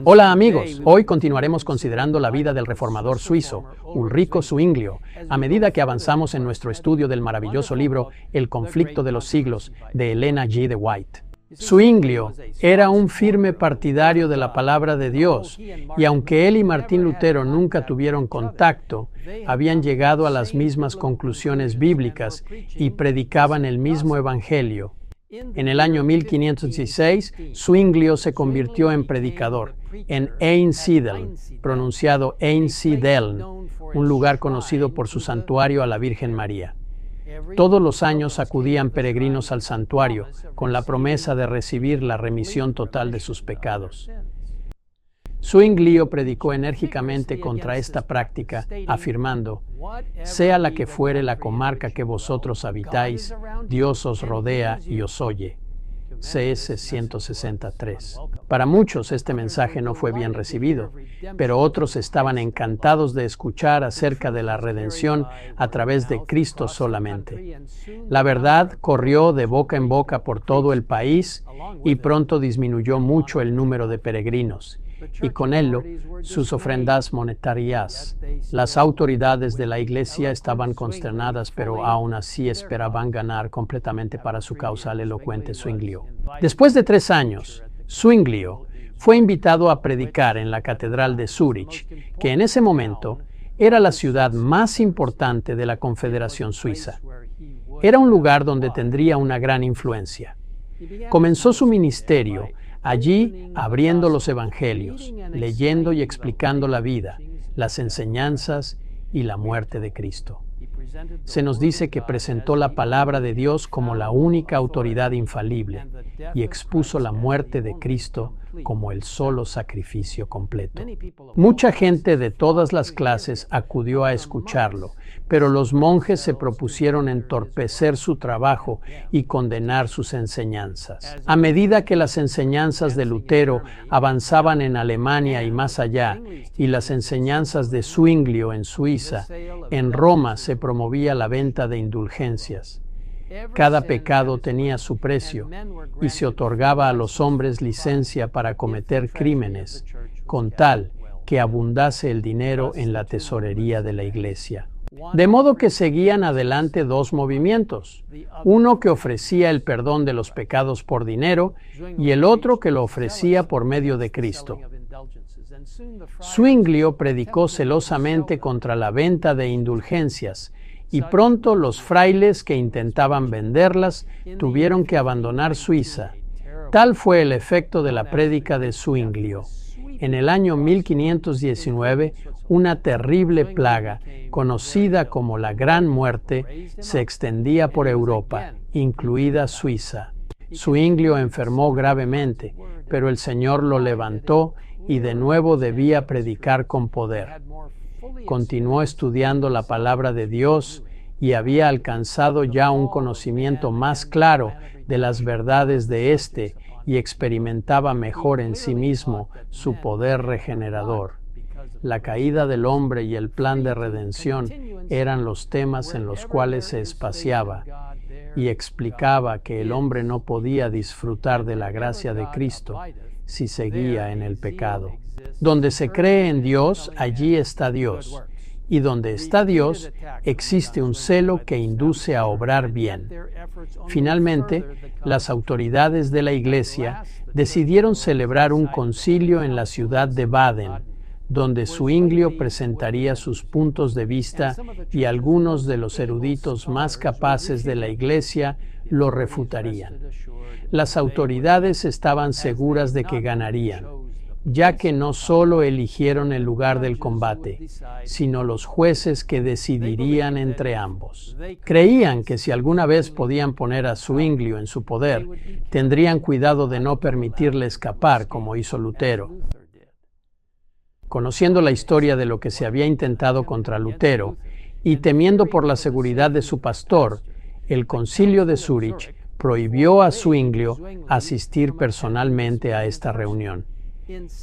Hola amigos, hoy continuaremos considerando la vida del reformador suizo, Ulrico Zwinglio, a medida que avanzamos en nuestro estudio del maravilloso libro El conflicto de los siglos, de Helena G. de White. Zwinglio era un firme partidario de la palabra de Dios, y aunque él y Martín Lutero nunca tuvieron contacto, habían llegado a las mismas conclusiones bíblicas y predicaban el mismo evangelio. En el año 1516, Zwinglio se convirtió en predicador en Einsiedeln, pronunciado Einsiedeln, un lugar conocido por su santuario a la Virgen María. Todos los años acudían peregrinos al santuario con la promesa de recibir la remisión total de sus pecados. Zwinglio predicó enérgicamente contra esta práctica, afirmando: «Sea la que fuere la comarca que vosotros habitáis, Dios os rodea y os oye». CS 163. Para muchos este mensaje no fue bien recibido, pero otros estaban encantados de escuchar acerca de la redención a través de Cristo solamente. La verdad corrió de boca en boca por todo el país y pronto disminuyó mucho el número de peregrinos, y con ello sus ofrendas monetarias. Las autoridades de la iglesia estaban consternadas, pero aún así esperaban ganar completamente para su causa al elocuente Zwinglio. Después de 3 años, Zwinglio fue invitado a predicar en la Catedral de Zúrich, que en ese momento era la ciudad más importante de la Confederación Suiza. Era un lugar donde tendría una gran influencia. Comenzó su ministerio allí abriendo los evangelios, leyendo y explicando la vida, las enseñanzas y la muerte de Cristo. Se nos dice que presentó la palabra de Dios como la única autoridad infalible y expuso la muerte de Cristo como el solo sacrificio completo. Mucha gente de todas las clases acudió a escucharlo, pero los monjes se propusieron entorpecer su trabajo y condenar sus enseñanzas. A medida que las enseñanzas de Lutero avanzaban en Alemania y más allá, y las enseñanzas de Zwinglio en Suiza, en Roma se promovía la venta de indulgencias. Cada pecado tenía su precio y se otorgaba a los hombres licencia para cometer crímenes, con tal que abundase el dinero en la tesorería de la iglesia. De modo que seguían adelante 2 movimientos, uno que ofrecía el perdón de los pecados por dinero y el otro que lo ofrecía por medio de Cristo. Zwinglio predicó celosamente contra la venta de indulgencias, y pronto los frailes que intentaban venderlas tuvieron que abandonar Suiza. Tal fue el efecto de la prédica de Zwinglio. En el año 1519, una terrible plaga, conocida como la Gran Muerte, se extendía por Europa, incluida Suiza. Zwinglio enfermó gravemente, pero el Señor lo levantó y de nuevo debía predicar con poder. Continuó estudiando la palabra de Dios y había alcanzado ya un conocimiento más claro de las verdades de éste y experimentaba mejor en sí mismo su poder regenerador. La caída del hombre y el plan de redención eran los temas en los cuales se espaciaba y explicaba que el hombre no podía disfrutar de la gracia de Cristo si seguía en el pecado. Donde se cree en Dios, allí está Dios. Y donde está Dios, existe un celo que induce a obrar bien. Finalmente, las autoridades de la Iglesia decidieron celebrar un concilio en la ciudad de Baden, donde Zwinglio presentaría sus puntos de vista y algunos de los eruditos más capaces de la Iglesia lo refutarían. Las autoridades estaban seguras de que ganarían, ya que no solo eligieron el lugar del combate, sino los jueces que decidirían entre ambos. Creían que si alguna vez podían poner a Zwinglio en su poder, tendrían cuidado de no permitirle escapar como hizo Lutero. Conociendo la historia de lo que se había intentado contra Lutero y temiendo por la seguridad de su pastor, el Concilio de Zúrich prohibió a Zwinglio asistir personalmente a esta reunión.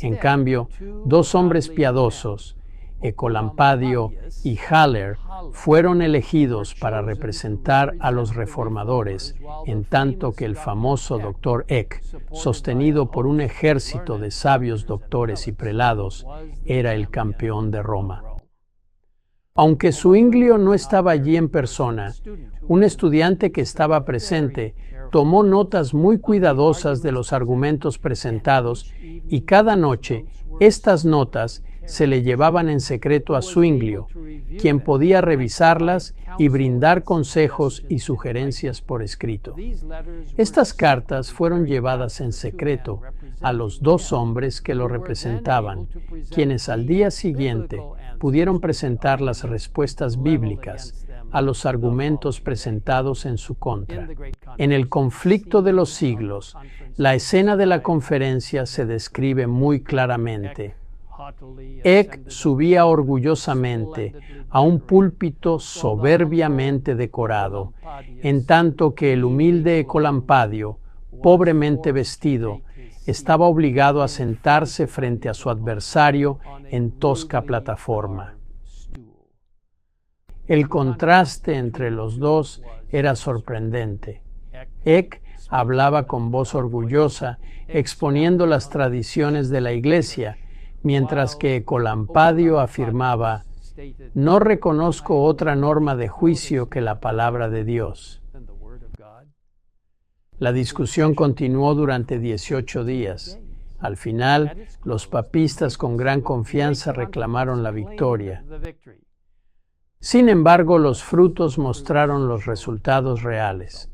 En cambio, 2 hombres piadosos, Ecolampadio y Haller fueron elegidos para representar a los reformadores, en tanto que el famoso Dr. Eck, sostenido por un ejército de sabios doctores y prelados, era el campeón de Roma. Aunque Zuinglio no estaba allí en persona, un estudiante que estaba presente tomó notas muy cuidadosas de los argumentos presentados y cada noche estas notas se le llevaban en secreto a Zuinglio, quien podía revisarlas y brindar consejos y sugerencias por escrito. Estas cartas fueron llevadas en secreto a los dos hombres que lo representaban, quienes al día siguiente pudieron presentar las respuestas bíblicas a los argumentos presentados en su contra. En el conflicto de los siglos, la escena de la conferencia se describe muy claramente. Eck subía orgullosamente a un púlpito soberbiamente decorado, en tanto que el humilde Ecolampadio, pobremente vestido, estaba obligado a sentarse frente a su adversario en tosca plataforma. El contraste entre los dos era sorprendente. Eck hablaba con voz orgullosa, exponiendo las tradiciones de la Iglesia, mientras que Ecolampadio afirmaba: «No reconozco otra norma de juicio que la palabra de Dios». La discusión continuó durante 18 días. Al final, los papistas con gran confianza reclamaron la victoria. Sin embargo, los frutos mostraron los resultados reales.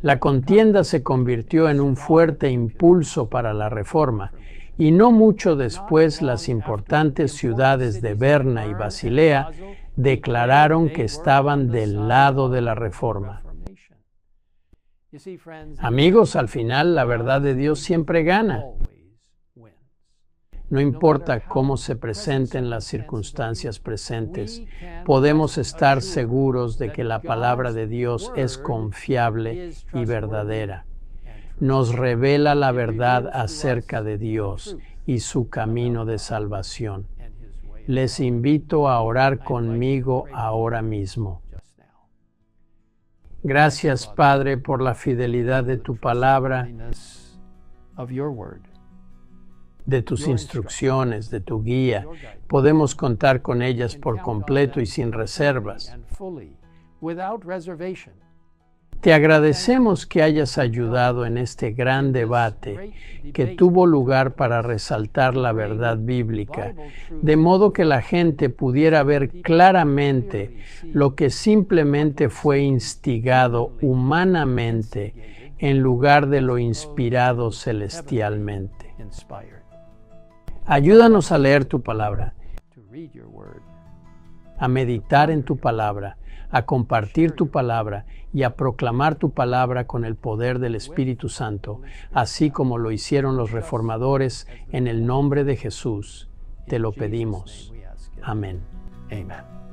La contienda se convirtió en un fuerte impulso para la reforma, y no mucho después las importantes ciudades de Berna y Basilea declararon que estaban del lado de la reforma. Amigos, al final la verdad de Dios siempre gana. No importa cómo se presenten las circunstancias presentes, podemos estar seguros de que la palabra de Dios es confiable y verdadera. Nos revela la verdad acerca de Dios y su camino de salvación. Les invito a orar conmigo ahora mismo. Gracias, Padre, por la fidelidad de tu palabra, de tus instrucciones, de tu guía. Podemos contar con ellas por completo y sin reservas. Te agradecemos que hayas ayudado en este gran debate que tuvo lugar para resaltar la verdad bíblica, de modo que la gente pudiera ver claramente lo que simplemente fue instigado humanamente en lugar de lo inspirado celestialmente. Ayúdanos a leer tu palabra, a meditar en tu palabra, a compartir tu palabra y a proclamar tu palabra con el poder del Espíritu Santo, así como lo hicieron los reformadores. En el nombre de Jesús te lo pedimos. Amén. Amen.